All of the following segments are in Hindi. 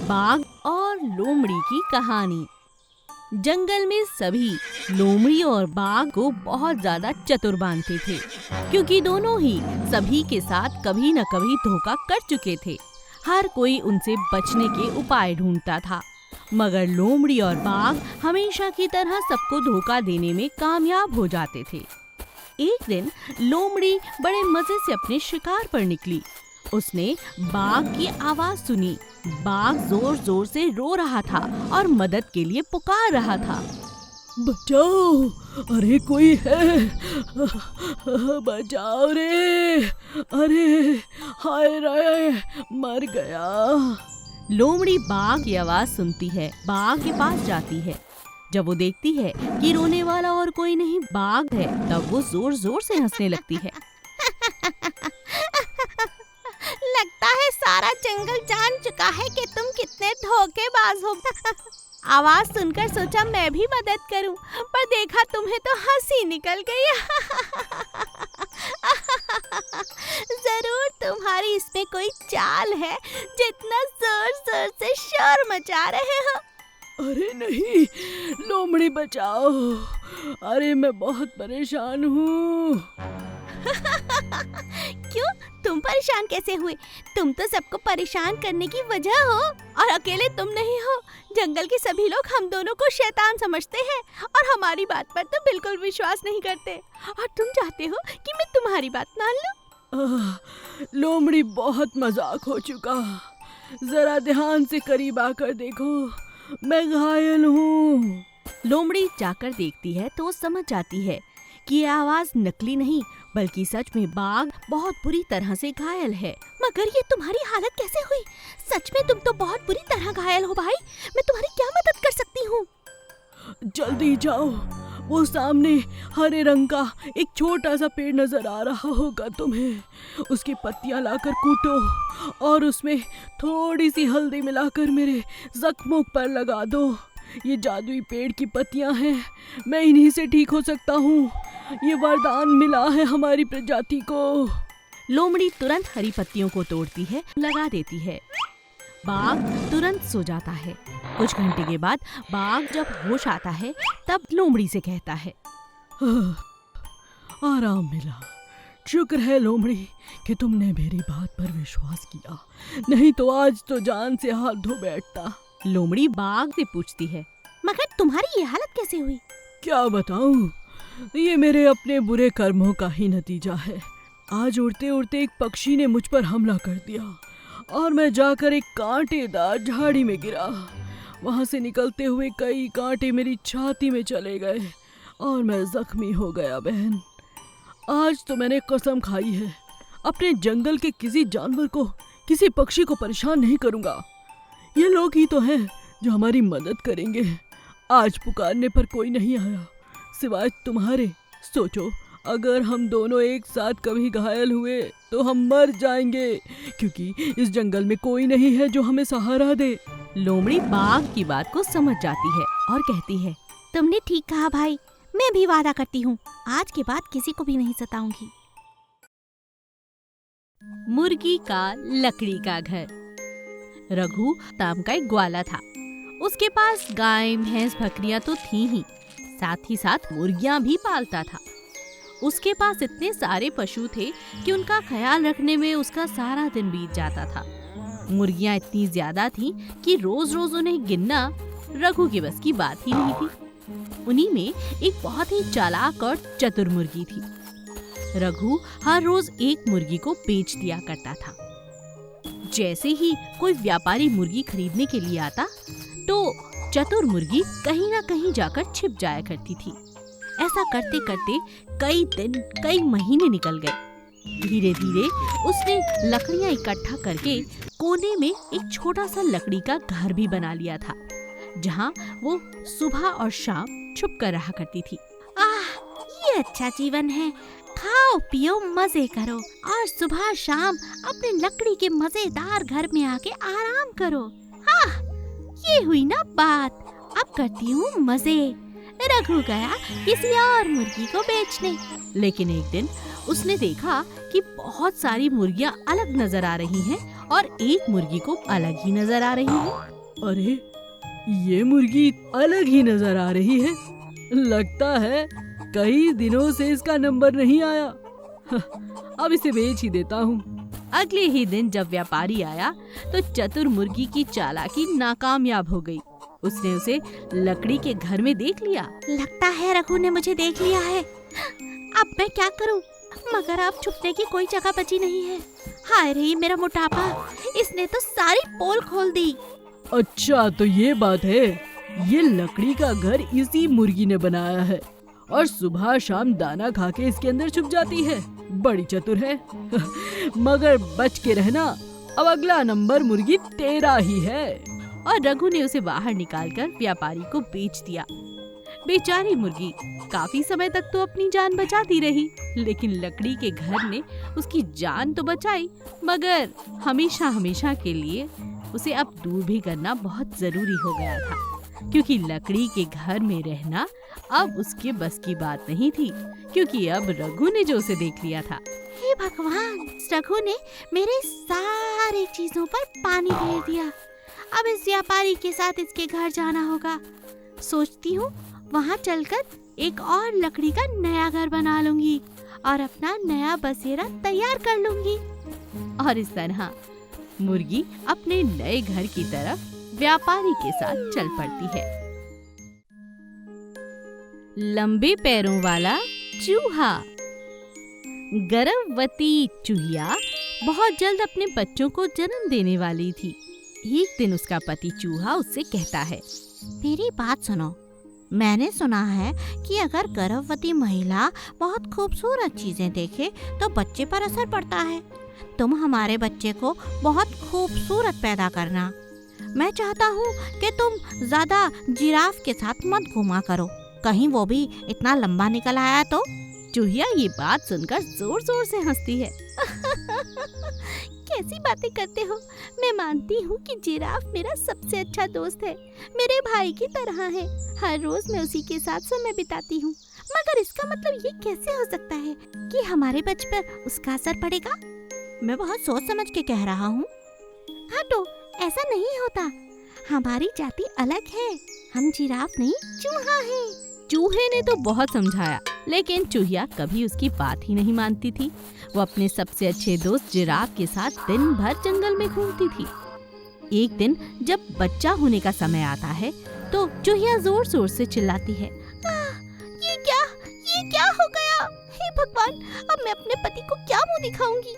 बाघ और लोमड़ी की कहानी। जंगल में सभी लोमड़ी और बाघ को बहुत ज्यादा चतुर मानते थे, क्योंकि दोनों ही सभी के साथ कभी न कभी धोखा कर चुके थे। हर कोई उनसे बचने के उपाय ढूंढता था, मगर लोमड़ी और बाघ हमेशा की तरह सबको धोखा देने में कामयाब हो जाते थे। एक दिन लोमड़ी बड़े मजे से अपने शिकार पर निकली। उसने बाघ की आवाज सुनी। बाघ जोर जोर से रो रहा था और मदद के लिए पुकार रहा था। बचाओ, अरे कोई है, बचाओ रे, अरे हाय रे, मर गया। लोमड़ी बाघ की आवाज सुनती है, बाघ के पास जाती है। जब वो देखती है कि रोने वाला और कोई नहीं बाघ है, तब वो जोर जोर से हंसने लगती है। लगता है सारा जंगल जान चुका है कि तुम कितने धोखेबाज हो। आवाज सुनकर सोचा मैं भी मदद करूं, पर देखा तुम्हें तो हंसी निकल गई। जरूर तुम्हारी इसमें कोई चाल है, जितना जोर जोर से शोर मचा रहे हो। अरे नहीं, लोमड़ी बचाओ, अरे मैं बहुत परेशान हूँ। क्यों, तुम परेशान कैसे हुए? तुम तो सबको परेशान करने की वजह हो, और अकेले तुम नहीं हो। जंगल के सभी लोग हम दोनों को शैतान समझते हैं और हमारी बात पर तो बिल्कुल विश्वास नहीं करते। और तुम चाहते हो कि मैं तुम्हारी बात मान लूं? लोमड़ी बहुत मजाक हो चुका, जरा ध्यान से करीब आकर देखो, मैं घायल हूँ। लोमड़ी जाकर देखती है तो समझ जाती है कि ये आवाज नकली नहीं, बल्कि सच में बाघ बहुत बुरी तरह से घायल है। मगर ये तुम्हारी हालत कैसे हुई? सच में तुम तो बहुत बुरी तरह घायल हो भाई। मैं तुम्हारी क्या मदद कर सकती हूँ? जल्दी जाओ, वो सामने हरे रंग का एक छोटा सा पेड़ नजर आ रहा होगा तुम्हें। उसकी पत्तियां लाकर कूटो और उसमें थोड़ी सी हल्दी मिलाकर मेरे जख्मों पर लगा दो। ये जादुई पेड़ की पत्तियां हैं, मैं इन्हीं से ठीक हो सकता हूँ। ये वरदान मिला है हमारी प्रजाति को। लोमड़ी तुरंत हरी पत्तियों को तोड़ती है, लगा देती है। बाघ तुरंत सो जाता है। कुछ घंटे के बाद बाघ जब होश आता है, तब लोमड़ी से कहता है, आराम मिला। शुक्र है लोमड़ी कि तुमने मेरी बात पर विश्वास किया, नहीं तो आज तो जान से हाथ धो बैठता। लोमड़ी बाघ से पूछती है, मगर तुम्हारी ये हालत कैसे हुई? क्या बताऊं, ये मेरे अपने बुरे कर्मों का ही नतीजा है। आज उड़ते उड़ते एक पक्षी ने मुझ पर हमला कर दिया और मैं जाकर एक कांटेदार झाड़ी में गिरा। वहां से निकलते हुए कई कांटे मेरी छाती में चले गए और मैं जख्मी हो गया। बहन, आज तो मैंने कसम खाई है, अपने जंगल के किसी जानवर को, किसी पक्षी को परेशान नहीं करूंगा। ये लोग ही तो हैं जो हमारी मदद करेंगे। आज पुकारने पर कोई नहीं आया सिवाय तुम्हारे। सोचो, अगर हम दोनों एक साथ कभी घायल हुए तो हम मर जाएंगे, क्योंकि इस जंगल में कोई नहीं है जो हमें सहारा दे। लोमड़ी बाघ की बात को समझ जाती है और कहती है, तुमने ठीक कहा भाई, मैं भी वादा करती हूँ आज के बाद किसी को भी नहीं सताऊंगी। मुर्गी का लकड़ी का घर। रघु नाम का एक ग्वाला था। उसके पास गाय, भैंस, बकरियां तो थी ही, साथ ही साथ मुर्गियां भी पालता था। उसके पास इतने सारे पशु थे कि उनका ख्याल रखने में उसका सारा दिन बीत जाता था। मुर्गियां इतनी ज्यादा थीं कि रोज रोज उन्हें गिनना रघु के बस की बात ही नहीं थी। उन्हीं में एक बहुत ही चालाक और चतुर मुर्गी थी। रघु हर रोज एक मुर्गी को बेच दिया करता था। जैसे ही कोई व्यापारी मुर्गी खरीदने के लिए आता, तो चतुर मुर्गी कहीं ना कहीं जाकर छिप जाया करती थी। ऐसा करते करते कई दिन, कई महीने निकल गए। धीरे धीरे उसने लकड़ियां इकट्ठा करके कोने में एक छोटा सा लकड़ी का घर भी बना लिया था, जहां वो सुबह और शाम छुप कर रहा करती थी। ये अच्छा जीवन है, खाओ पियो मजे करो और सुबह शाम अपने लकड़ी के मजेदार घर में आके आराम करो। हाँ, ये हुई ना बात। अब करती हूँ मजे। रघु गया किसी और मुर्गी को बेचने। लेकिन एक दिन उसने देखा कि बहुत सारी मुर्गियां अलग नजर आ रही हैं और एक मुर्गी को अलग ही नजर आ रही है। अरे ये मुर्गी अलग ही नजर आ रही है। लगता है कई दिनों से इसका नंबर नहीं आया। अब इसे बेच ही देता हूँ। अगले ही दिन जब व्यापारी आया तो चतुर मुर्गी की चालाकी नाकामयाब हो गई। उसने उसे लकड़ी के घर में देख लिया। लगता है रघु ने मुझे देख लिया है। अब मैं क्या करूं? मगर अब छुपने की कोई जगह बची नहीं है। हाय रे मेरा मोटापा, इसने तो सारी पोल खोल दी। अच्छा तो ये बात है, ये लकड़ी का घर इसी मुर्गी ने बनाया है और सुबह शाम दाना खा के इसके अंदर छुप जाती है। बड़ी चतुर है। मगर बच के रहना, अब अगला नंबर मुर्गी तेरा ही है। और रघु ने उसे बाहर निकालकर व्यापारी को बेच दिया। बेचारी मुर्गी काफी समय तक तो अपनी जान बचाती रही, लेकिन लकड़ी के घर ने उसकी जान तो बचाई, मगर हमेशा हमेशा के लिए उसे अब दूर भी करना बहुत जरूरी हो गया था, क्योंकि लकड़ी के घर में रहना अब उसके बस की बात नहीं थी, क्योंकि अब रघु ने जो उसे देख लिया था। हे भगवान, रघु ने मेरे सारे चीजों पर पानी फेर दिया। अब इस व्यापारी के साथ इसके घर जाना होगा। सोचती हूँ वहाँ चलकर एक और लकड़ी का नया घर बना लूंगी और अपना नया बसेरा तैयार कर लूंगी। और इस तरह मुर्गी अपने नए घर की तरफ व्यापारी के साथ चल पड़ती है। लंबे पैरों वाला चूहा। गर्भवती चूहिया बहुत जल्द अपने बच्चों को जन्म देने वाली थी। एक दिन उसका पति चूहा उससे कहता है, मेरी बात सुनो, मैंने सुना है कि अगर गर्भवती महिला बहुत खूबसूरत चीजें देखे तो बच्चे पर असर पड़ता है। तुम हमारे बच्चे को बहुत खूबसूरत पैदा करना। मैं चाहता हूँ कि तुम ज्यादा जिराफ के साथ मत घूमा करो, कहीं वो भी इतना लंबा निकल आया तो। चूहिया ये बात सुनकर जोर जोर से हंसती है। कैसी बातें करते हो? मैं मानती हूँ कि जिराफ मेरा सबसे अच्छा दोस्त है, मेरे भाई की तरह है। हर रोज मैं उसी के साथ समय बिताती हूँ, मगर इसका मतलब ये कैसे हो सकता है कि हमारे बच्चे पर उसका असर पड़ेगा? मैं बहुत सोच समझ के कह रहा हूँ। हाँ तो ऐसा नहीं होता, हमारी जाति अलग है, हम जिराफ नहीं चूहा है। चूहे ने तो बहुत समझाया, लेकिन चूहिया कभी उसकी बात ही नहीं मानती थी। वो अपने सबसे अच्छे दोस्त जिराफ के साथ दिन भर जंगल में घूमती थी। एक दिन जब बच्चा होने का समय आता है तो चूहिया जोर जोर से चिल्लाती है, ये क्या हो गया? हे भगवान, अब मैं अपने पति को क्या मुंह दिखाऊंगी?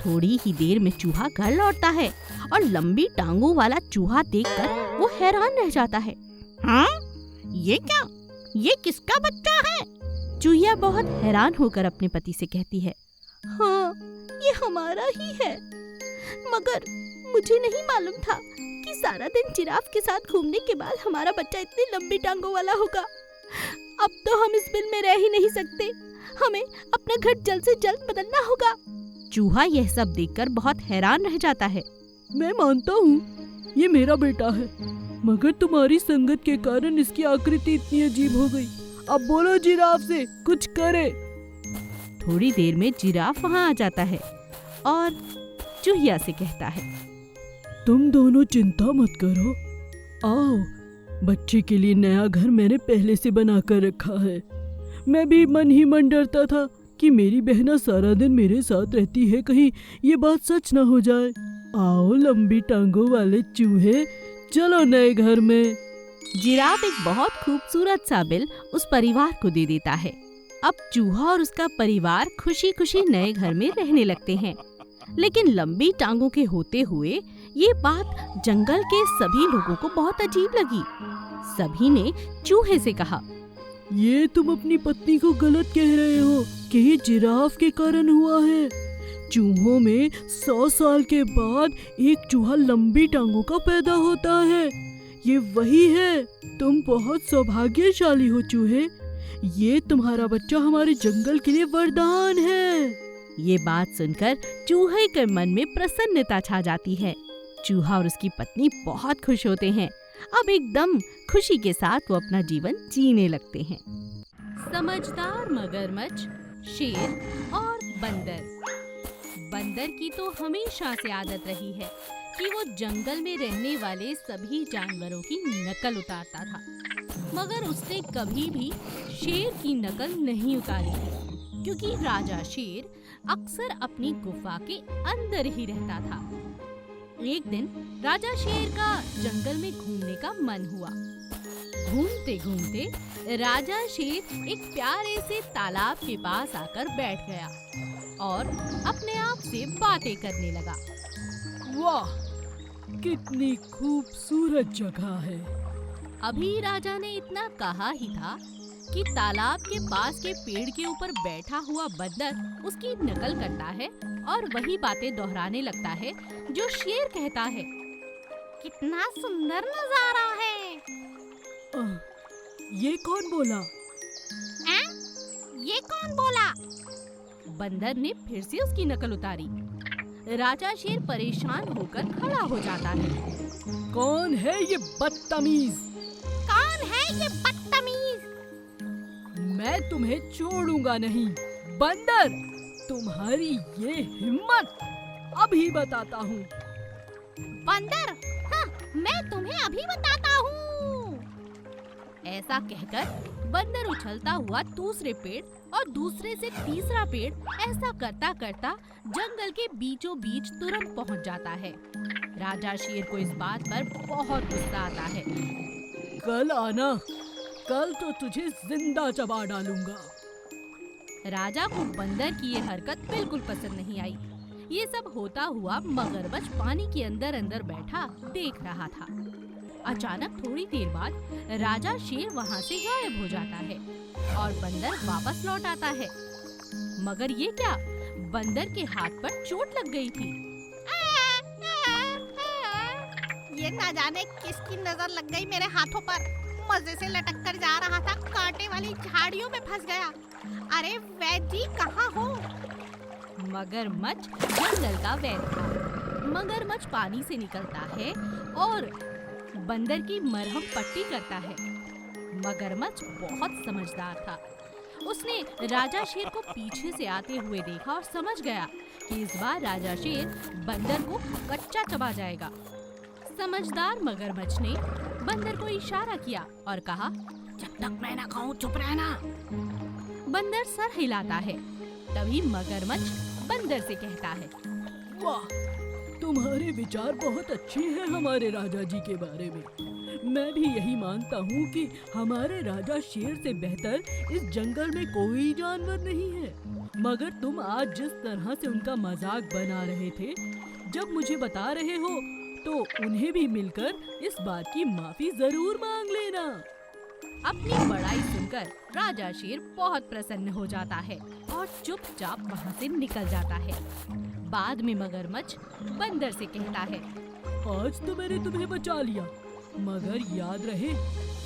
थोड़ी ही देर में चूहा घर लौटता है और लंबी टांगों वाला चूहा देखकर वो हैरान रह जाता है। हाँ, ये क्या? ये किसका बच्चा है? चूहिया बहुत हैरान होकर अपने पति से कहती है, हाँ, ये हमारा ही है, मगर मुझे नहीं मालूम था कि सारा दिन जिराफ के साथ घूमने के बाद हमारा बच्चा इतनी लंबी टांगों वाला होगा। अब तो हम इस बिल में रह ही नहीं सकते, हमें अपना घर जल्द से जल्द बदलना होगा। चूहा यह सब देखकर बहुत हैरान रह जाता है। मैं मानता हूँ ये मेरा बेटा है, मगर तुम्हारी संगत के कारण इसकी आकृति इतनी अजीब हो गई। अब बोलो जिराफ से कुछ करे। थोड़ी देर में जिराफ वहाँ आ जाता है और चूहिया से कहता है, तुम दोनों चिंता मत करो, आओ, बच्चे के लिए नया घर मैंने पहले से बना कर रखा है। मैं भी मन ही मन डरता था कि मेरी बहना सारा दिन मेरे साथ रहती है, कहीं ये बात सच न हो जाए। आओ लंबी टांगों वाले चूहे, चलो नए घर में। जिराफ एक बहुत खूबसूरत सा बिल उस परिवार को दे देता है। अब चूहा और उसका परिवार खुशी खुशी नए घर में रहने लगते हैं। लेकिन लंबी टांगों के होते हुए ये बात जंगल के सभी लोगों को बहुत अजीब लगी। सभी ने चूहे से कहा, ये तुम अपनी पत्नी को गलत कह रहे हो कि ये जिराफ के कारण हुआ है। चूहों में 100 साल के बाद एक चूहा लंबी टांगों का पैदा होता है। ये वही है। तुम बहुत सौभाग्यशाली हो चूहे, ये तुम्हारा बच्चा हमारे जंगल के लिए वरदान है। ये बात सुनकर चूहे के मन में प्रसन्नता छा जाती है। चूहा और उसकी पत्नी बहुत खुश होते हैं अब एकदम खुशी के साथ वो अपना जीवन जीने लगते हैं। समझदार मगरमच्छ, शेर और बंदर। बंदर की तो हमेशा से आदत रही है कि वो जंगल में रहने वाले सभी जानवरों की नकल उतारता था, मगर उसने कभी भी शेर की नकल नहीं उतारी थी, क्योंकि राजा शेर अक्सर अपनी गुफा के अंदर ही रहता था। एक दिन राजा शेर का जंगल में घूमने का मन हुआ। घूमते घूमते राजा शेर एक प्यारे से तालाब के पास आकर बैठ गया और अपने आप से बातें करने लगा। वाह, कितनी खूबसूरत जगह है। अभी राजा ने इतना कहा ही था कि तालाब के पास के पेड़ के ऊपर बैठा हुआ बंदर उसकी नकल करता है और वही बातें दोहराने लगता है जो शेर कहता है। कितना सुंदर नजारा है। ये कौन बोला? ये कौन बोला? बंदर ने फिर से उसकी नकल उतारी। राजा शेर परेशान होकर खड़ा हो जाता है। कौन है ये बदतमीज? कौन है ये बदतमीज? मैं तुम्हें छोड़ूंगा नहीं। बंदर, तुम्हारी ये हिम्मत अभी बताता हूँ। बंदर, हाँ, मैं तुम्हें अभी बताता हूँ। ऐसा कहकर बंदर उछलता हुआ दूसरे पेड़ और दूसरे से तीसरा पेड़ ऐसा करता करता जंगल के बीचों बीच तुरंत पहुंच जाता है। राजा शेर को इस बात पर बहुत गुस्सा आता है। कल आना, कल तो तुझे जिंदा चबा डालूंगा। राजा को बंदर की ये हरकत बिल्कुल पसंद नहीं आई। ये सब होता हुआ मगरमच्छ पानी के अंदर अंदर बैठा देख रहा था। अचानक थोड़ी देर बाद राजा शेर वहाँ से गायब हो जाता है और बंदर वापस लौट आता है। मगर ये क्या, बंदर के हाथ पर चोट लग गई थी। ये ना जाने किसकी नजर लग गई मेरे हाथों पर। मजे से लटक कर जा रहा था, कांटे वाली झाड़ियों में फंस गया। अरे वैद्य जी, कहाँ हो? मगरमच्छ जंगल का वैद्य था। मगरमच्छ पानी से निकलता है और बंदर की मरहम पट्टी करता है। मगरमच्छ बहुत समझदार था। उसने राजा शेर को पीछे से आते हुए देखा और समझ गया कि इस बार राजा शेर बंदर को कच्चा चबा जाएगा। समझदार मगरमच्छ ने बंदर को इशारा किया और कहा, जब तक मैं ना खाऊं चुप रहना। बंदर सर हिलाता है। तभी मगरमच्छ बंदर से कहता है, वाह, तुम्हारे विचार बहुत अच्छे हैं हमारे राजा जी के बारे में। मैं भी यही मानता हूँ कि हमारे राजा शेर से बेहतर इस जंगल में कोई जानवर नहीं है। मगर तुम आज जिस तरह से उनका मजाक बना रहे थे, जब मुझे बता रहे हो तो उन्हें भी मिलकर इस बात की माफी जरूर मांग लेना। अपनी बड़ाई सुनकर राजा शेर बहुत प्रसन्न हो जाता है और चुपचाप वहाँ से निकल जाता है। बाद में मगरमच्छ बंदर से कहता है, आज तो मैंने तुम्हें बचा लिया, मगर याद रहे,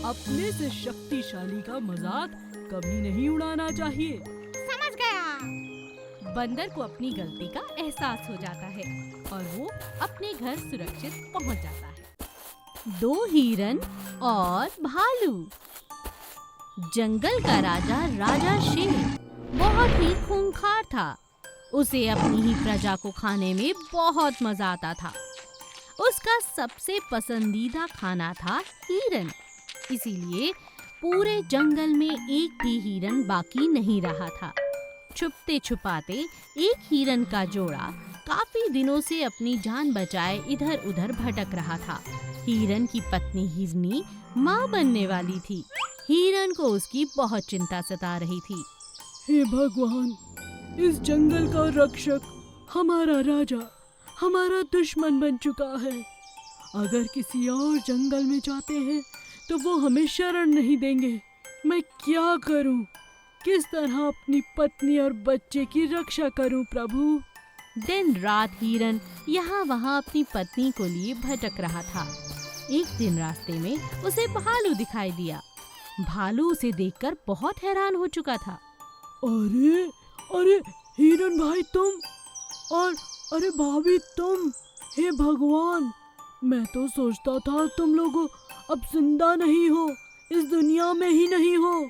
अपने से शक्तिशाली का मजाक कभी नहीं उड़ाना चाहिए। समझ गया। बंदर को अपनी गलती का एहसास हो जाता है और वो अपने घर सुरक्षित पहुंच जाता है। 2 हिरन और भालू। जंगल का राजा शेर बहुत ही खूंखार था। उसे अपनी ही प्रजा को खाने में बहुत मजा आता था। उसका सबसे पसंदीदा खाना था हिरन। इसीलिए पूरे जंगल में एक भी हिरन बाकी नहीं रहा था। छुपते छुपाते एक हिरन का जोड़ा काफी दिनों से अपनी जान बचाए इधर उधर भटक रहा था। हिरन की पत्नी हिरनी माँ बनने वाली थी। हिरन को उसकी बहुत चिंता सता रही थी। हे भगवान, इस जंगल का रक्षक हमारा राजा हमारा दुश्मन बन चुका है। अगर किसी और जंगल में जाते हैं तो वो हमें शरण नहीं देंगे। मैं क्या करूं? किस तरह अपनी पत्नी और बच्चे की रक्षा करूं प्रभु? दिन रात हिरन यहाँ वहाँ अपनी पत्नी को लिए भटक रहा था। एक दिन रास्ते में उसे भालू दिखाई दिया। भालू उसे देखकर बहुत हैरान हो चुका था। अरे अरे हिरन भाई तुम, और अरे भाभी तुम, हे भगवान, मैं तो सोचता था तुम लोग अब जिंदा नहीं हो, इस दुनिया में ही नहीं हो।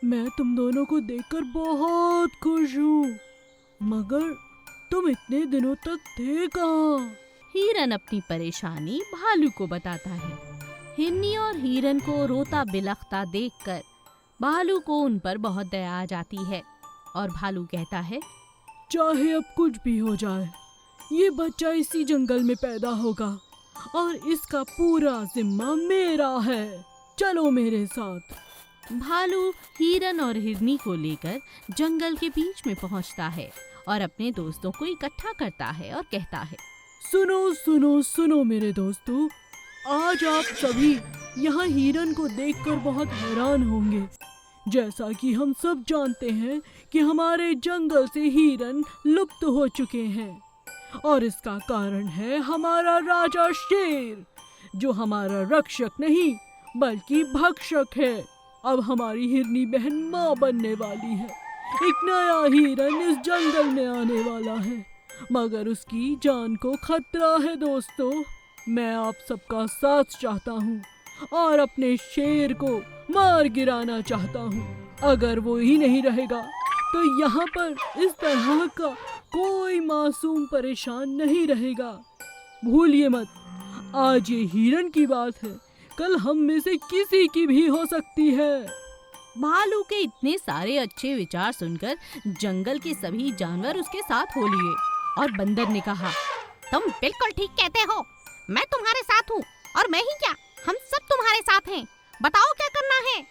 मैं तुम दोनों को देखकर बहुत खुश हूँ, मगर तुम इतने दिनों तक थे कहाँ? हिरन अपनी परेशानी भालू को बताता है। हिरनी और हिरन को रोता बिलखता देखकर भालू को उन पर बहुत दया आ जाती है और भालू कहता है, चाहे अब कुछ भी हो जाए, ये बच्चा इसी जंगल में पैदा होगा और इसका पूरा जिम्मा मेरा है। चलो मेरे साथ। भालू हिरन और हिरनी को लेकर जंगल के बीच में पहुंचता है और अपने दोस्तों को इकट्ठा करता है और कहता है, सुनो सुनो सुनो मेरे दोस्तों, आज आप सभी यहाँ हिरन को देखकर बहुत हैरान होंगे। जैसा कि हम सब जानते हैं कि हमारे जंगल से हिरन लुप्त हो चुके हैं और इसका कारण है हमारा राजा शेर, जो हमारा रक्षक नहीं बल्कि भक्षक है। अब हमारी हिरनी बहन माँ बनने वाली है। एक नया हिरन इस जंगल में आने वाला है, मगर उसकी जान को खतरा है। दोस्तों, मैं आप सबका साथ चाहता हूँ और अपने शेर को मार गिराना चाहता हूँ। अगर वो ही नहीं रहेगा तो यहाँ पर इस तरह का कोई मासूम परेशान नहीं रहेगा। भूलिए मत, आज ये हिरन की बात है, कल हम में से किसी की भी हो सकती है। भालू के इतने सारे अच्छे विचार सुनकर जंगल के सभी जानवर उसके साथ हो लिए और बंदर ने कहा, तुम बिल्कुल ठीक कहते हो, मैं तुम्हारे साथ हूँ और मैं ही क्या, हम सब तुम्हारे साथ हैं। बताओ क्या करना है।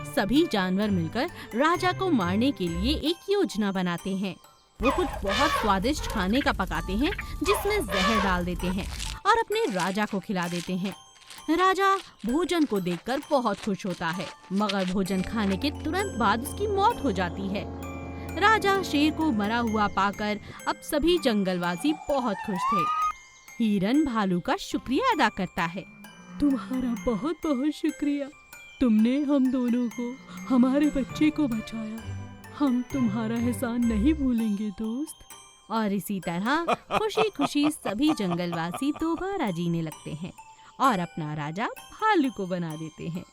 सभी जानवर मिलकर राजा को मारने के लिए एक योजना बनाते हैं। वो कुछ बहुत स्वादिष्ट खाने का पकाते हैं जिसमें जहर डाल देते हैं और अपने राजा को खिला देते हैं। राजा भोजन को देखकर बहुत खुश होता है, मगर भोजन खाने के तुरंत बाद उसकी मौत हो जाती है। राजा शेर को मरा हुआ पाकर अब सभी जंगलवासी बहुत खुश थे। हिरन भालू का शुक्रिया अदा करता है। तुम्हारा बहुत बहुत शुक्रिया, तुमने हम दोनों को, हमारे बच्चे को बचाया। हम तुम्हारा एहसान नहीं भूलेंगे दोस्त। और इसी तरह खुशी खुशी सभी जंगलवासी दोबारा जीने लगते हैं और अपना राजा भालू को बना देते हैं।